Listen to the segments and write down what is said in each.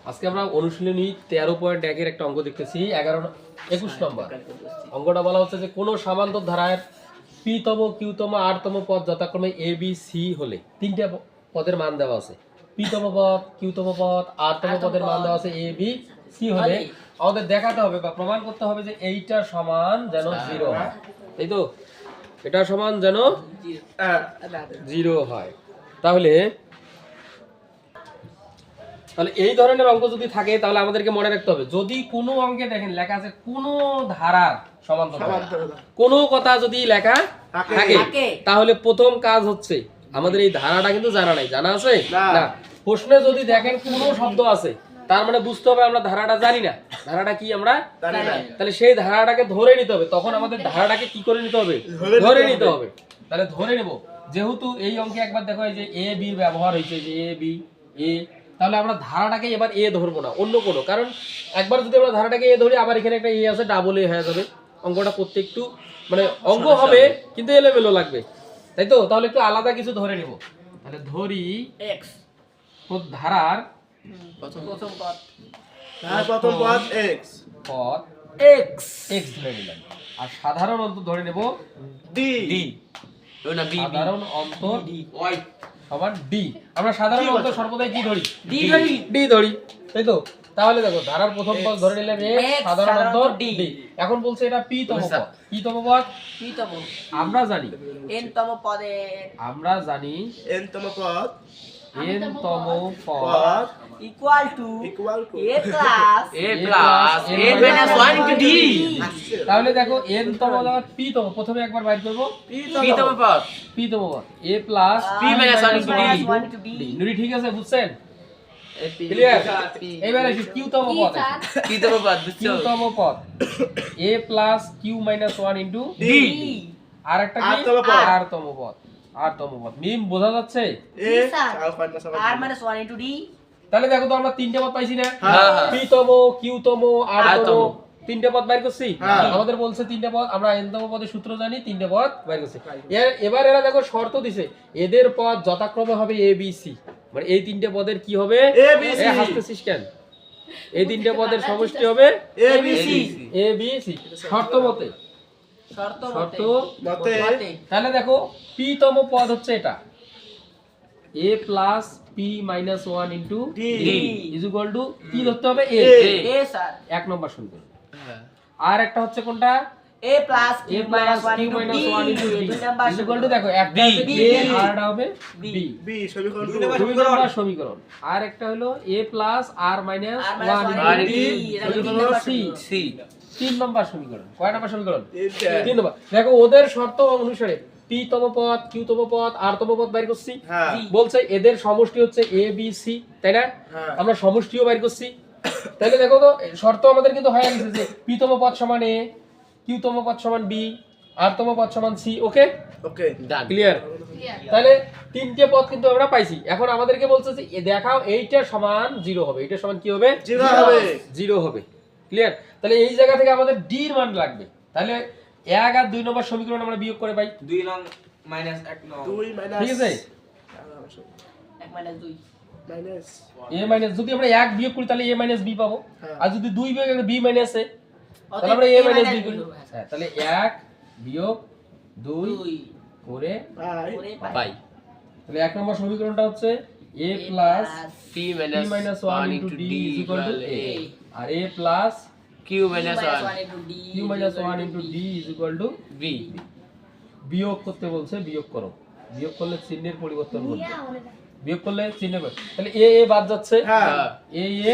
আজকে আমরা অনুশীলনী 13.1 এর একটা অঙ্ক দেখতেছি 21 নম্বর অঙ্কটা বলা হচ্ছে যে কোন সমান্তর ধারার পি তম কিউ তম আর তম পদ যথাক্রমে এ বি সি হলে তিনটা পদের মান দেওয়া আছে পি তম পদ কিউ তম পদ আর তম পদের মান দেওয়া আছে এ বি সি হলে আমাদের দেখাতে হবে বা প্রমাণ করতে হবে যে এইটা সমান যেন 0 হয় তাই তো এটা সমান যেন 0 হয় তাহলে এই ধরনের অঙ্ক যদি থাকে তাহলে আমাদেরকে মনে রাখতে হবে যদি কোনো অঙ্কে দেখেন লেখা আছে কোনো ধারার সমান্তর কোনো কথা যদি লেখা থাকে তাহলে প্রথম কাজ হচ্ছে আমাদের এই ধারাটা কিন্তু জানা নাই জানা আছে না প্রশ্নে যদি দেখেন কোনো শব্দ আছে তার মানে বুঝতে হবে আমরা ধারাটা জানি না ধারাটা কি আমরা জানি না তাহলে সেই ধারাটাকে ধরে নিতে হবে তখন আমাদের ধারাটাকে কি করে নিতে হবে ধরে নিতে হবে তাহলে ধরে নেব যেহেতু এই অঙ্কে একবার দেখো এই যে এ বি ব্যবহার হয়েছে যে এ বি এ তাহলে আমরা ধারাটাকে এবার এ ধরবো না অন্য কোনো কারণ একবার যদি আমরা ধারাটাকে এ ধরি আবার এখানে একটা এ আছে ডাবল এ হয়ে যাবে অঙ্কটা করতে একটু মানে অঙ্ক হবে কিন্তু এলোমেলো লাগবে তাই তো তাহলে একটু আলাদা কিছু ধরে নেব তাহলে ধরি x ধারার প্রথম পদ x পদ x x ধরে নিলাম আর সাধারণ অন্তর ধরে নেব d না b সাধারণ অন্তর y সমান d আমরা সাধারণ অন্তর সর্বদাই কি ধরি d ধরি তাই তো তাহলে দেখো ধারার প্রথম পদ ধরে নিলাম a সাধারণ অন্তর d এখন বলছে এটা p তম পদ কি তম পদ p তম আমরা জানি n তম পদে আমরা জানি n তম পদ n তম পদ equal to a plus n minus 1 into d তাহলে দেখো n তম জায়গা p তম প্রথমে একবার বাইর করব p তম পদ p তম পদ a plus p minus 1 into d নুরি ঠিক আছে বুঝছেন ক্লিয়ার এবারে আসি q তম পদ p তম পদ q তম পদ a plus q minus 1 into d আর একটা কি r তম পদ r তম পদ মিম বোঝা যাচ্ছে a r minus 1 into d তাহলে দেখো তো আমরা তিনটে পদ পাইছি না হ্যাঁ। p তম q তম r তম তিনটে পদ বাইর করছি হ্যাঁ। আমাদের বলছে তিনটে পদ আমরা n তম পদের সূত্র জানি তিনটে পদ বাইর করছি এবার এরা দেখো শর্ত দিছে এদের পদ যথাক্রমে হবে a b c মানে এই তিনটে পদের কি হবে A, B, C হাসতেছিস কেন এই তিনটে পদের সমষ্টি হবে a b c a b c শর্ত মতে শর্ত শর্ত মতে তাহলে দেখো p তম পদ হচ্ছে এটা a plus p minus 1 into D is equal to কি ধরতে হবে a a স্যার এক নম্বর সমীকরণ আর একটা হচ্ছে কোনটা a plus q a plus minus 1 q into minus 1 into d দুই নাম্বার is equal to দেখো একটা হচ্ছে B, a আর একটা হবে b b সমীকরণ দুই নম্বর সমীকরণ আর একটা হলো a plus r minus r minus 1 1 into into d d এটা is equal to c তিন নম্বর সমীকরণ কয় নম্বর সমীকরণ এটা। তিন নম্বর দেখো ওদের শর্ত অনুসারে p তম পদ q তম পদ r তম পদ বাইর করছি হ্যাঁ বলছে এদের সমষ্টি হচ্ছে a b c তাই না হ্যাঁ। আমরা সমষ্টিও বাইর করছি তাহলে দেখো তো শর্ত আমাদের কিন্তু হয়ে গেছে যে p তম পদ সমান a q তম পদ সমান b r তম পদ সমান c ওকে ওকে ক্লিয়ার তাহলে তিনটে পদ কিন্তু আমরা পাইছি এখন আমাদেরকে বলছে যে দেখাও এইটা সমান 0 হবে এটা সমান কি হবে 0 হবে 0 হবে ক্লিয়ার তাহলে এই জায়গা থেকে আমাদের d এর মান লাগবে তাহলে 1 আর 2 নম্বর সমীকরণ আমরা বিয়োগ করে পাই 2 নং মাইনাস 1 নং 2 মাইনাস ঠিক আছে 1 minus 2 মাইনাস a মাইনাস যদি আমরা 1 বিয়োগ করি তাহলে a মাইনাস b পাবো হ্যাঁ। আর যদি 2 বিয়োগ করি b মাইনাস a তাহলে আমরা a মাইনাস b করি হ্যাঁ তাহলে 1 বিয়োগ 2 করে বাই পাই তাহলে 1 নম্বর সমীকরণটা হচ্ছে a plus p p minus 1 into d is equal to a আর a plus q minus 1 into d q minus 1 into d is equal to b বিয়োগ করতে বলছে বিয়োগ করো বিয়োগ করলে চিহ্নের পরিবর্তন ঘটবে বিয়োগ করলে চিহ্ন তাহলে a a বাদ যাচ্ছে হ্যাঁ a a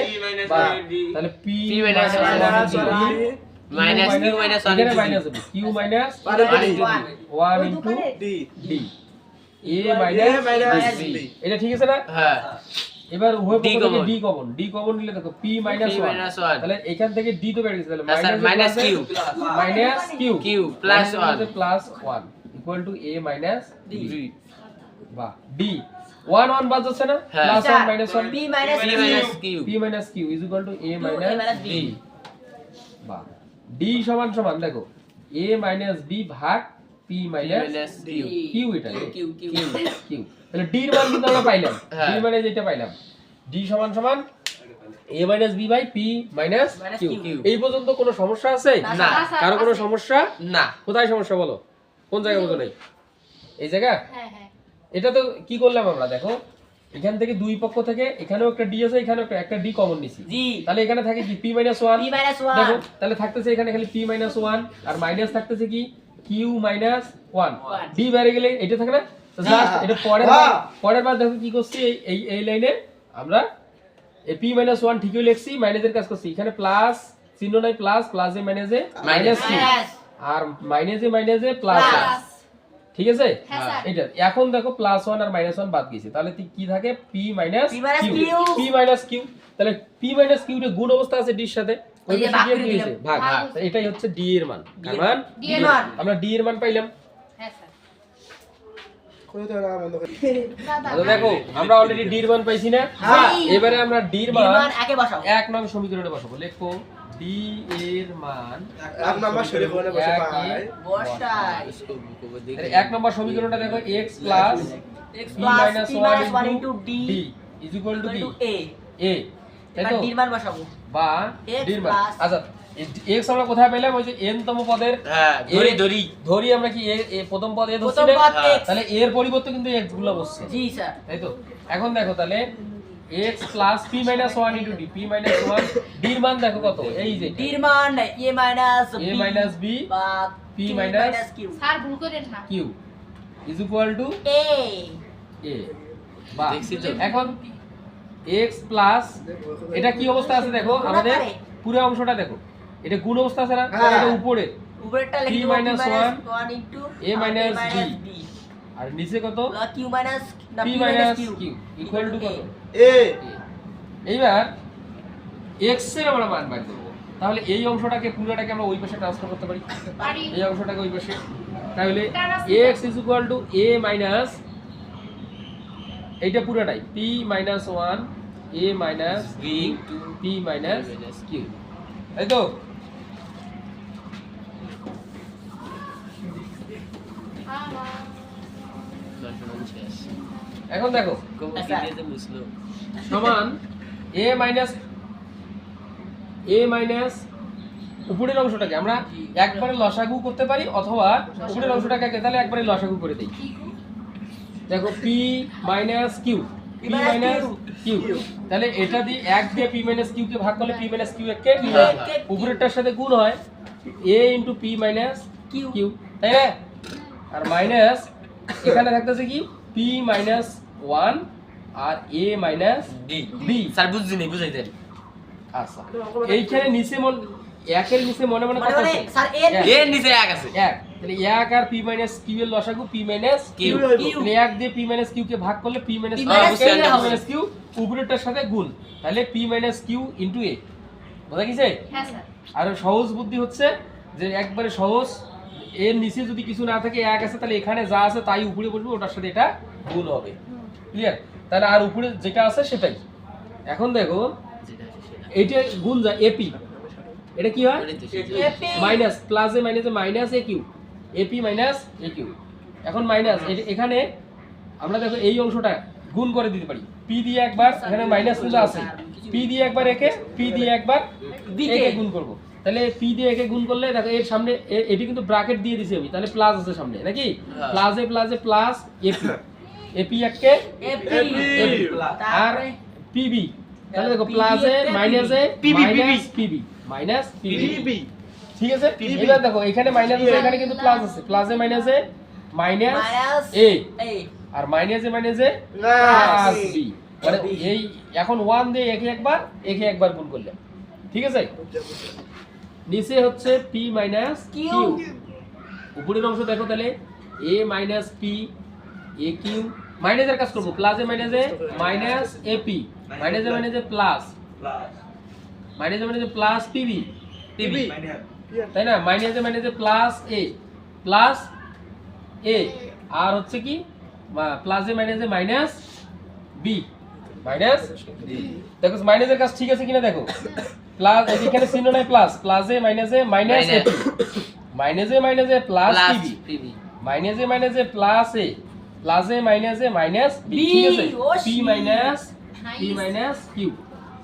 বাদ তাহলে p minus 1 into d minus q minus 1 এখানে into মাইনাস হবে q minus 1 into d d a minus minus d d এটা ঠিক আছে না হ্যাঁ এবার উভয় পক্ষ থেকে common. d কমন নিলে দেখো p minus P 1 minus 1 তাহলে এখান থেকে d তো বেরিয়ে গেছে তাহলে minus q minus q q plus 1 plus 1 equal to a minus d বাহ d 1 1 বাদ যাচ্ছে না হ্যাঁ। plus 1 minus 1 p minus q p minus q is equal to a a minus minus d d বাহ d সমান সমান দেখো a minus b ভাগ p minus minus q q এটা q q q তাহলে d এর মান কিন্তু আমরা পাইলাম d হ্যাঁ। মানে যেটা পাইলাম d সমান সমান a minus b by p minus q। এই পর্যন্ত কোনো সমস্যা আছে? না। কারো কোনো সমস্যা? না। কোথায় সমস্যা বলো? কোন জায়গা বুঝো নাই? এই জায়গা? হ্যাঁ হ্যাঁ এটা তো কি করলাম আমরা, দেখো এখান থেকে দুই পক্ষ থেকে এখানেও একটা d আছে, এখানেও একটা d কমন নিছি, জি। তাহলে এখানে থাকে কি p 1। p - 1 দেখো তাহলে থাকতেছে এখানে খালি p 1 আর মাইনাস থাকতেছে কি q - 1, d বাইরে গেলে এটা থাকে না, তো জাস্ট এটা পরের বার দেখো কি করছি, এই লাইনে আমরা এই p - 1 ঠিকই লিখছি, মাইনাসের কাজ করছি, এখানে প্লাস চিহ্ন নাই, প্লাসে মাইনাসে মাইনাস q, আর মাইনাসে প্লাস, ঠিক আছে? হ্যাঁ, স্যার। এটা এখন দেখো +1 আর -1 বাদ গেছে, তাহলে কি থাকে p - q, তাহলে p - q টা গুণ অবস্থা আছে d এর সাথে, ওই এই যে পাশে ভাগ গিয়ে করে কি হয়েছে? দিলাম। ভাগ। ভাগ। তো এটাই হচ্ছে d এর মান, কার মান? D এর মান। আমরা d এর মান পাইলাম। হ্যাঁ স্যার করে তো না বন্ধ করে দাদা আচ্ছা দেখো আমরা অলরেডি d এর মান পাইছি না, হ্যাঁ। এবারে আমরা d এর মান একে বসাও। 1 নং সমীকরণে বসাবো। লিখো d এর মান এক নাম্বার শরীর করে বসে পাই বসাই। তাহলে 1 নম্বর সমীকরণটা দেখো x plus x p plus minus p 1 minus 1 into into d d is equal to equal b, to a। a তাই এবার তো, d এর মান বসাবো। বা x d এর মান। plus- আচ্ছা x আমরা কোথায় পেলাম? ওই যে n তম পদের হ্যাঁ, ধরি আমরা কি a প্রথম পদ a ধরছি প্রথম না? পদ x। তাহলে এর পরিবর্তে কিন্তু x গুলো বসছে, জি স্যার। তাই তো। এখন দেখো তাহলে x plus p minus 1 into d, p minus 1, d এর মান দেখো কত, এই যে d এর মান a minus a minus b বা p minus q স্যার ভুল করেন না q is equal to a। a, বা এখন x plus এটা কি অবস্থা আছে দেখো, আমাদের পুরো অংশটা দেখো, এটা গুণ অবস্থা আছে না, হ্যাঁ। এটা উপরে, উপরেরটা লিখে p Dev minus 1 into a minus b, আর নিচে কত q minus না p p minus q q equal to কত? এ a। এইবার x এর আমরা মান বের করব, তাহলে এই অংশটাকে পুরোটাকে আমরা ওই পাশে ট্রান্সফার করতে পারি, পারি এই অংশটাকে ওই পাশে, তাহলে x is equal to a minus এইটা পুরোটাই p minus 1 a minus b to p minus q, তাই তো। এখন দেখো সমান a minus উপরের অংশটাকে আমরা একবারে লসাগু করতে পারি, অথবা উপরের অংশটাকে তাহলে একবারে লসাগু করে দেই। দেখো p minus q, p minus q, তাহলে এটা দিয়ে 1 দিয়ে p minus q কে ভাগ করলে p minus q কে উপরেরটার সাথে গুণ হয় a into p minus q, তাই না? আর মাইনাস এখানে থাকতেছে কি p minus 1 আর a minus b। স্যার বুঝিনি, বুঝাইতেন। আচ্ছা এইখানে নিচে একের নিচে মনে মনে কত আছে? স্যার এর নিচে 1 আছে। 1, তাহলে 1 আর p minus q এর লসাগু p minus q, তাহলে 1 দিয়ে p minus q কে ভাগ করলে p minus q উপরেরটার সাথে গুণ, তাহলে p minus q into a, বুঝা গেছে? হ্যাঁ স্যার আর সহজ বুদ্ধি হচ্ছে যে একবারে সহজ, এর নিচে যদি কিছু না থাকে 1 আছে, তাহলে এখানে যা আছে তাই উপরে বসবে, ওটার সাথে এটা গুণ হবে, ক্লিয়ার? তাহলে আর উপরে যেটা আছে সেটাই। এখন দেখো এইটা গুণ যায় ap, এটা কি হয় মাইনাস প্লাসে মাইনাসে minus aq, ap minus aq। এখন মাইনাস এখানে আমরা দেখো এই অংশটা গুণ করে দিতে পারি, p দিয়ে একবার, এখানে মাইনাস কিন্তু আছে, p দিয়ে একবার একে, p দিয়ে একবার একে গুণ করব, তাহলে p দিয়ে একে গুণ করলে দেখো এর সামনে এটি কিন্তু ব্র্যাকেট দিয়ে দিছি আমি, তাহলে প্লাস আছে সামনে নাকি, প্লাসে প্লাসে প্লাস ap, ap একে আর pb, তাহলে দেখো প্লাসে মাইনাসে মাইনাস pb মাইনাস pb, ঠিক আছে? এবার দেখো এখানে মাইনাস আছে, এখানে কিন্তু প্লাস আছে, প্লাসে মাইনাসে মাইনাস a আর মাইনাসে মাইনাসে প্লাস b, মানে এই এখন 1 দিয়ে একে একবার গুণ করলাম, ঠিক আছে? নিচে হচ্ছে p minus q, উপরের অংশ দেখো তাহলে a minus p aq, মাইনাসের কাজ করব, প্লাসে মাইনাসে মাইনাস ap, মাইনাসে মাইনাসে প্লাস, মাইনাসে মাইনাসে প্লাস pb, তাই না? মাইনাসে মাইনাসে প্লাস a আর হচ্ছে কি প্লাসে মাইনাসে মাইনাস b মাইনাস, দেখো মাইনাসের কাজ ঠিক আছে কিনা দেখো, প্লাস এখানে চিহ্ন নাই, প্লাসে মাইনাসে মাইনাস ap, মাইনাসে মাইনাসে প্লাস pb, মাইনাসে মাইনাসে প্লাস a, প্লাসে মাইনাসে মাইনাস b, ঠিক আছে? p minus q,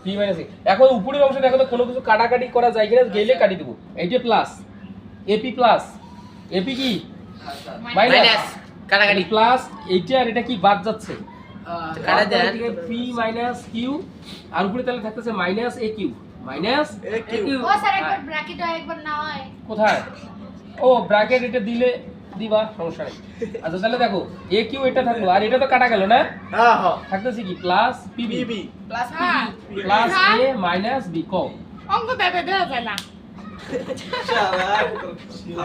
P minus A. এখন উপরের অংশে দেখো তো কোনো কিছু কাটাকাটি করা যায় কিনা, গেলে কাটি দেবো। এইটা প্লাস এপি প্লাস এপি কি মাইনাস কাটাকাটি প্লাস এইটা আর এটা কি বাদ যাচ্ছে কাটা দেন পি মাইনাস কিউ আর উপরে তাহলে থাকতেছে minus A Q minus O sir একবার ব্র্যাকেট একবার না হয় কোথায় ও ব্র্যাকেট এটা দিলে দিবা সমস্যা নেই আচ্ছা তাহলে দেখো এ কিউ এটা থাকলো আর এটা তো কাটা গেল না হ্যাঁ হ্যাঁ থাকতেছে কি প্লাস পিবি বিবি প্লাস হ্যাঁ প্লাস এ মাইনাস বি কম অঙ্ক দেবে দেওয়া যায় না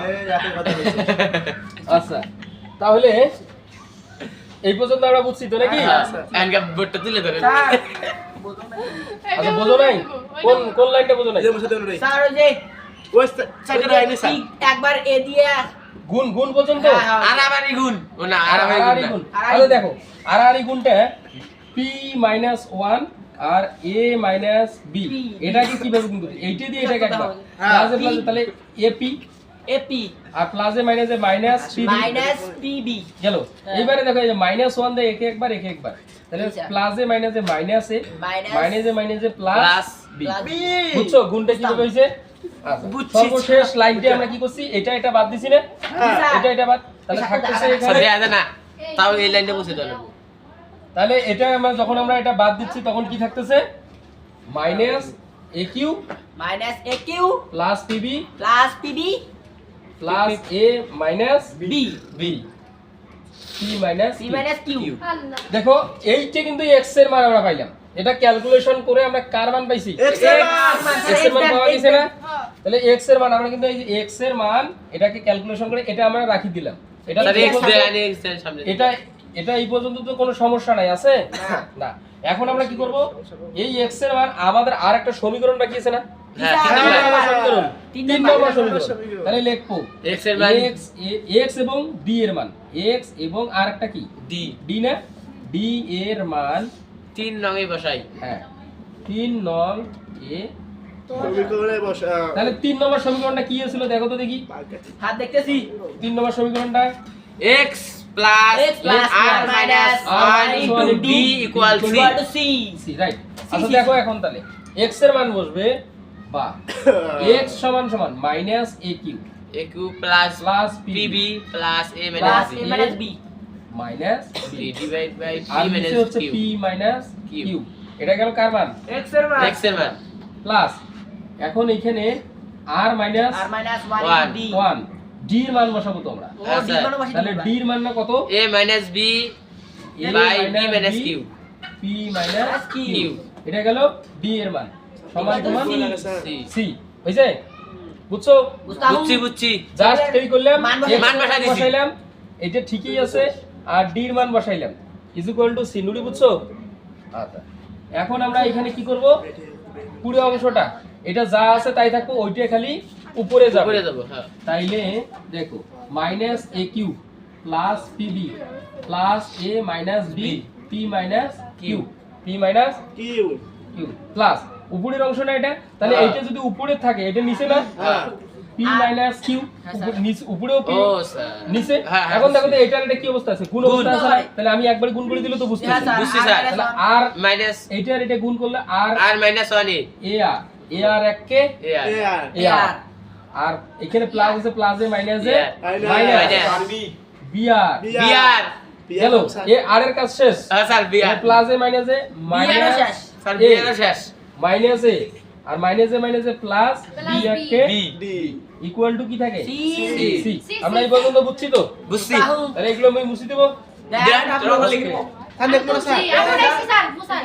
এই এত কথা বলছিস আচ্ছা তাহলে এই পর্যন্ত আমরা বুঝছি তো নাকি এন্ড বোর্ডটা তুলে ধরে আচ্ছা বোঝো নাই কোন কোন লাইনটা বোঝো নাই এই মুছে দেন রে স্যার ওই যে ওই সাইডে রাইনি স্যার একবার এ দিয়ে গুণ গুণ পর্যন্ত আরাবারি গুণ ও না আরাবারি আড়াআড়ি গুণ গুণ তাহলে দেখো আড়াআড়ি গুণটা পি মাইনাস 1 আর এ মাইনাস বি এটাকে কিভাবে গুণ করতে এইটা দিয়ে এটাকে একবার প্লাসে প্লাসে তাহলে এপি এপি আর প্লাসে মাইনাসে মাইনাস পিবি মাইনাস পিবি গেল এইবারে দেখো এই যে -1 দেয় একে একবার তাহলে প্লাসে মাইনাসে মাইনাস এ মাইনাসে মাইনাসে প্লাস বি বুঝছো গুণটা কিভাবে হইছে আচ্ছা সর্বশেষ লাইনটা আমরা কি করছি এটা এটা বাদ দিছি না এটা বাদ তাহলে থাকতেছে এখানে স্যার দেয়া যায় না তাও এই লাইনটা মুছে দেন তাহলে এটা আমরা যখন আমরা এটা বাদ দিচ্ছি তখন কি থাকতেছে minus A Q minus A Q plus P B plus P B plus A minus B B P minus P minus Q আল্লাহ দেখো এইটা কিন্তু x এর মান আমরা পাইলাম এটা ক্যালকুলেশন করে আমরা কার মান পাইছি এক্স এর মান x এর মান পাওয়া গেছে না তাহলে x এর মান আমরা কিন্তু এই যে x এর মান এটাকে ক্যালকুলেশন করে এটা আমরা রাখি দিলাম এটা স্যার এই এক্স পর্যন্ত- দেন এক্স দেন সামনে এটা এটা এই পর্যন্ত তো কোনো সমস্যা নাই আছে না এখন আমরা কি করব এই x এর মান আমাদের আরেকটা সমীকরণ বাকি আছে না হ্যাঁ তিন তিন নম্বর সমীকরণ তিন তিন নম্বর নম্বর সমীকরণ তাহলে লিখবো x এর মান x এবং d এর মান x এবং আরেকটা কি ডি d না d এর মান 3 রঙে বসাই হ্যাঁ 3 নং এ সমীকরণে বসা তাহলে 3 নম্বর সমীকরণটা কি ছিল দেখো তো দেখি হাত দেখতেছি 3 নম্বর সমীকরণটা x plus x plus r minus r 1 into d equal to c C right আচ্ছা দেখো এখন তাহলে x এর মান বসবে বা x সমান সমান minus a Q aq plus plus pb plus a plus minus a b minus b minus divide by p আর minus নিচে হচ্ছে q p minus Q q এটা গেল কার মান x এর মান প্লাস এখন এখানে r minus r minus 1 1 d 1 d এর মান বসাবো তোমরা ও d মান বসাই তাহলে d এর মান না কত a minus b A by b minus minus B, q p minus Q q এটা গেল d এর মান সমান সমান c c হইছে বুঝছো বুঝছি জাস্ট কি করলাম মান x মান বসাই দিছি। বসাইলাম এটা ঠিকই আছে আর d এর মান বসাইলাম ইজ ইকুয়াল টু c নুরি বুঝছো আচ্ছা এখন আমরা এখানে কি করব পুরো অংশটা এটা যা আছে তাই থাকবো ওইটা খালি উপরে যাবে উপরে যাব হ্যাঁ তাইলে দেখো minus A Q plus P B plus A minus B P minus Q P minus Q Q plus উপরের অংশ না এটা তাহলে হ্যাঁ। এইটা যদি উপরে থাকে এটা নিচে না হ্যাঁ পি মাইনাস কিউ নিচে উপরেও পি ও স্যার নিচে হ্যাঁ, হ্যাঁ, এখন দেখো তো এটার এটা কি অবস্থা আছে গুণ অবস্থা আছে না? তাহলে আমি একবার গুণ করে দিলে তো বুঝতে হ্যাঁ, পারছি বুঝছি স্যার তাহলে আর মাইনাস এইটার এটা গুণ করলে আর r minus 1 a এ আর এক কে a r এ আর এ আর আর এখানে প্লাস আছে প্লাসে মাইনাসে Yeah. Minus Minus. আরবি বি আর b r গেল এ আর এর কাজ শেষ স্যার b r প্লাসে মাইনাসে মাইনাস স্যার b এ r শেষ মাইনাসে আর মাইনাসে প্লাস বি আর কে b ডি ইকুয়াল টু কি থাকে C. সি আমরা এই পর্যন্ত বুঝছি তো বুঝছি তাহলে এগুলো আমি মুছি দেব তাহলে দেখো না স্যার আমরা দেখছি স্যার বুঝাই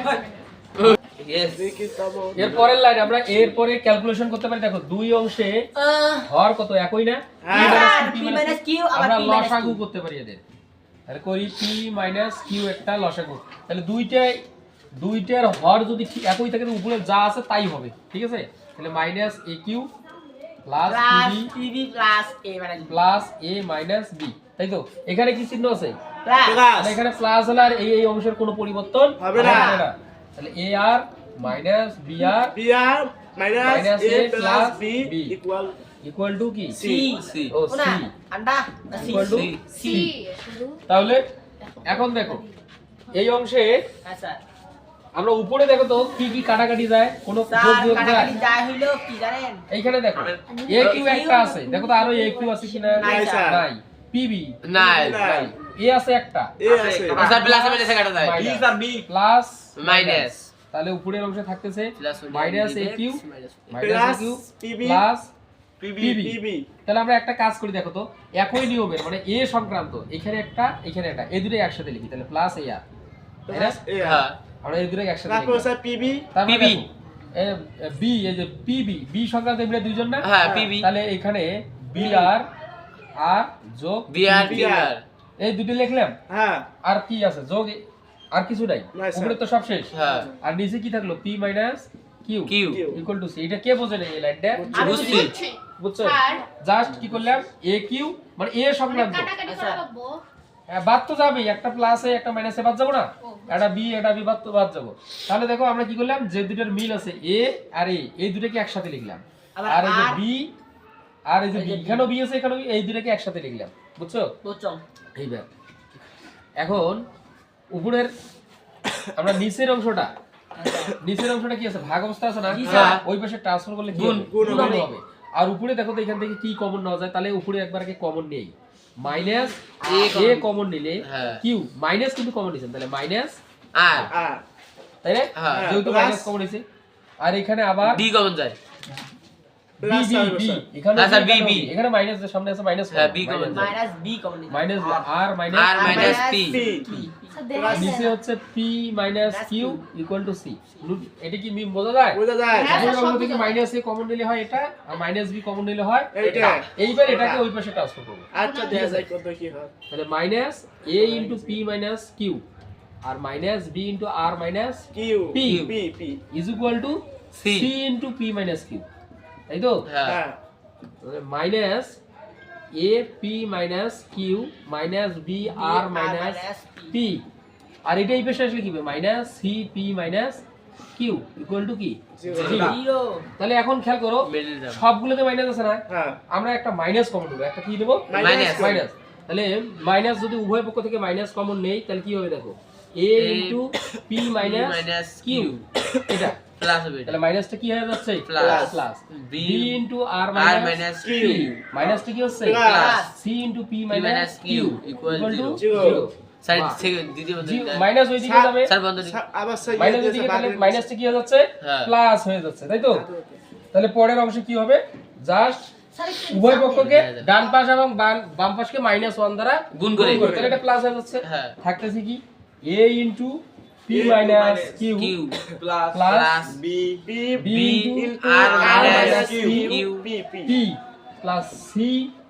yes দেখি তব এর পরের লাইন আমরা এর পরে ক্যালকুলেশন করতে পারি দেখো দুই অংশে হর কত একই না হ্যাঁ। P minus Q আবার আমরা P minus Q। লসাগু করতে পারি এদের তাহলে করি p q একটা লসাগু তাহলে দুইটার হর যদি ঠিক একই থাকে তো উপরে যা আছে তাই হবে ঠিক আছে তাহলে minus a q plus plus pb pb plus a minus b plus a minus b তাই তো এখানে কি চিহ্ন আছে plus তাহলে এখানে প্লাস হলে আর এই অংশের কোনো পরিবর্তন হবে না। তাহলে a r minus b r B R minus Minus A A plus plus B B equal equal to কি c ও ওনা c আন্ডা c Equal to c C শুধু তাহলে এখন দেখো এই অংশে হ্যাঁ স্যার আমরা উপরে দেখো তো কি কি কাটাকাটি যায়, কোনো যোগ স্যার বিয়োগ যায়? কাটাকাটি যায় হইলো কি জানেন? এইখানে দেখো এ কিউ একটা আছে, দেখো তো আরো এ কিউ আছে কিনা? নাই, স্যার। নাই। পিবি নাই নাই এ আছে একটা, এ আছে স্যার প্লাস মাইনাসে কাটা যায় B sir B plus minus তাহলে উপরের অংশে থাকতেছে plus minus A Q minus A plus Q P B plus P B P B. P B তাহলে আমরা একটা কাজ করি, দেখো তো একই নিয়মের মানে এ সংক্রান্ত এখানে একটা এখানে একটা, এই দুটোই একসাথে লিখি, তাহলে প্লাস এ আর, তাই না? এ হ্যাঁ আমরা এই দুটোই একসাথে তারপর লিখি। স্যার পিবি তারপরে PB দেখো, বি এই যে পিবি বি সংক্রান্ত এগুলো দুইজন না, হ্যাঁ পিবি তাহলে এখানে বি আর আর যোগ বিআর BR বিআর এই দুটো লিখলাম, হ্যাঁ আর কি আছে যোগ আর কিছু নাই, নাই, স্যার। উপরে তো সব শেষ। হ্যাঁ আর নিচে কি থাকলো P minus Q Q equal to C. এটা কে বোঝে না এই লাইনটা? আমি বুঝছি। বুঝছি বুঝছো? স্যার জাস্ট কি করলাম এ কিউ মানে এ সংক্রান্ত কাটাকাটি আচ্ছা। করে দেবো বাদ তো যাবেই, একটা প্লাসে একটা মাইনাসে বাদ যাবো না, ও, একটা বি বাদ তো বাদ যাবো। তাহলে দেখো আমরা কি করলাম, যে দুটোর মিল আছে এ আর এ, এই দুটোকে একসাথে লিখলাম, আবার আর এই যে আর বি আর এই যে এই বি, যে B। এখানেও বি আছে এখানেও বি, এই দুটোকে একসাথে লিখলাম, বুঝছো? বুঝছো এইবার এখন উপরের আমরা নিচের অংশটা কি আছে, ভাগ অবস্থা আছে না, জি স্যার। ওই পাশে ট্রান্সফার করলে কি গুণ, হবে? গুণ গুণ হবে। হবে। আর উপরে দেখো তো এখান থেকে কি কমন নেওয়া যায়, তাহলে উপরে একবার আগে কমন নেই, মাইনাস A এ কমন নিলে হ্যাঁ। কিউ মাইনাস কিন্তু কমন নিছেন, তাহলে মাইনাস আর আর তাই না, হ্যাঁ। যেহেতু Plus মাইনাস কমন নিছে। আর এখানে আবার বি কমন যায় বি প্লাস বি হবে বি স্যার এখানে হ্যাঁ, স্যার, B, B। এখানে মাইনাস সামনে আছে মাইনাস, হ্যাঁ, B common যায়। মাইনাস বি কমন মাইনাস আর R minus minus P P sir দেখা নিচে যায় হচ্ছে P minus Plus Q Q equal to C. এটা কি বোঝা যায়? বোঝা যায় হ্যাঁ, উপরের সব অংশ থেকে বোঝা যায়। মাইনাস এ কমন নিলে হয় এটা, আর মাইনাস বি কমন নিলে হয় এইটা। এটা। এইবার এটাকে ওই পাশে ট্রান্সফার করব, আচ্ছা দেখা যায় কত কি হয় তাহলে minus A into P minus Q আর minus B into R minus Q P। P P is equal to C। C into P minus Q, তাই তো? হ্যাঁ হ্যাঁ minus A P minus Q minus B R minus P, আর এটা এই পাশে আসলে কি হবে, minus C P minus Q equal to কি Zero। জিরো। জিরো তাহলে এখন খেয়াল করো মিডল টার্ম সবগুলোতে মাইনাস আছে না, হ্যাঁ আমরা একটা মাইনাস কমন নেবো, একটা কি নেবো মাইনাস মাইনাস। তাহলে মাইনাস যদি উভয় পক্ষ থেকে মাইনাস কমন নেই তাহলে কি হবে দেখো A into P minus minus Q, Q এটা প্লাস হবে এটা তাহলে মাইনাসটা কি হয়ে যাচ্ছে Plus। Plus B B into R R minus minus Q। Q মাইনাসটা কি হচ্ছে Plus। C into P minus minus Q Q equal equal to zero। Zero. Sir বাহ। দ্বিতীয় মাইনাস ওই দিকে স্যার, যাবে, স্যার বন্ধ দিন। আবার স্যার মাইনাস ওই দিকে তাহলে মাইনাসটা কি হয়ে যাচ্ছে হ্যাঁ। প্লাস হয়ে যাচ্ছে, তাই তো? তাহলে পরের অংশে কি হবে, জাস্ট স্যার একটু উভয় সামনে। পক্ষকে ডান পাশ এবং বাম পাশকে -1 দ্বারা গুণ করে। তাহলে এটা প্লাস হয়ে যাচ্ছে, হ্যাঁ। থাকতেছে কি a into p minus q Q plus plus B P b into into R r minus minus Q। q P P p plus c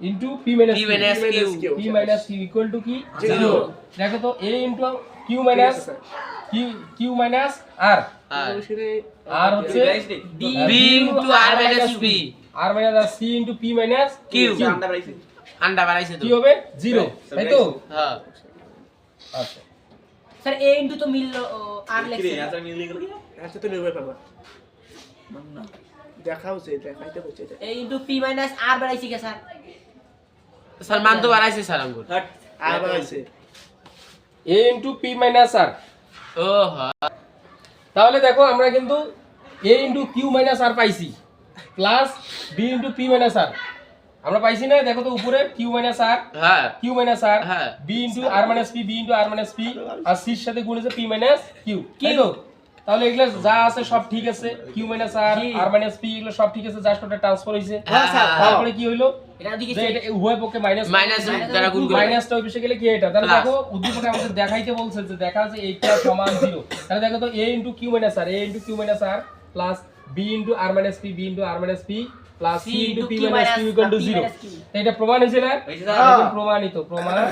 into p minus P q minus Q p minus q equal to কি Zero। 0। দেখো তো a into q minus q minus r আর r হচ্ছে B into R minus P r minus c into p minus Q আন্ডা বাড়াইছে আন্ডা বাড়াইছে তো কি হবে 0, তাই তো? হ্যাঁ আচ্ছা স্যার এ ইনটু তো মিলল আর কি রে লেখছে আচ্ছা মিলে গেল কি আচ্ছা তো নির্ভর পাবা দেখাও যে দেখাইতে বলছে এটা এ ইনটু পি মাইনাস আর বাড়াইছে কি স্যার স্যার মান তো বাড়াইছে স্যার আঙ্গুর হাট আবার আছে a into p minus r। ও হ্যাঁ তাহলে দেখো আমরা কিন্তু a into q minus r পাইছি plus b into p minus r আমরা পাইছি না, দেখো তো উপরে q মাইনাস r হ্যাঁ q মাইনাস r হ্যাঁ। b into r minus p b into r minus p আর c এর সাথে গুণ হচ্ছে p মাইনাস q, তাই তো? তাহলে এগুলো যা আছে সব ঠিক আছে, q মাইনাস r জি। r মাইনাস p এগুলো সব ঠিক আছে, জাস্ট ওটা ট্রান্সফার হইছে। হ্যাঁ, স্যার, তারপরে কি হইলো এটা দিকে যে এটা উভয় পক্ষে মাইনাস মাইনাস দ্বারা গুণ করে মাইনাসটা ওই পাশে গেলে কি এটা, তাহলে Plus। দেখো উদ্দীপকে আমাদের দেখাইতে বলছে যে দেখা যাচ্ছে এইটা সমান 0, তাহলে দেখো তো a into q minus r plus b into r minus p b into r minus p plus c into p minus q equal two 0। এটা প্রমাণ হয়েছে না? হয়েছে স্যার। একদম প্রমাণিত, প্রমাণিত।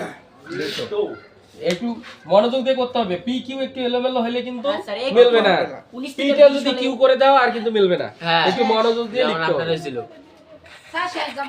একটু মনোযোগ দিয়ে করতে হবে, p q একটু এলোমেলো হলে কিন্তু হ্যাঁ, স্যার, একটু মিলবে না, 19 p থেকে টা 20 যদি হলে- q করে দাও আর কিন্তু মিলবে না, হ্যাঁ একটু মনোযোগ দিয়ে যেমন লিখতে আপনার হবে। হয়েছিল স্যার শেষ দাম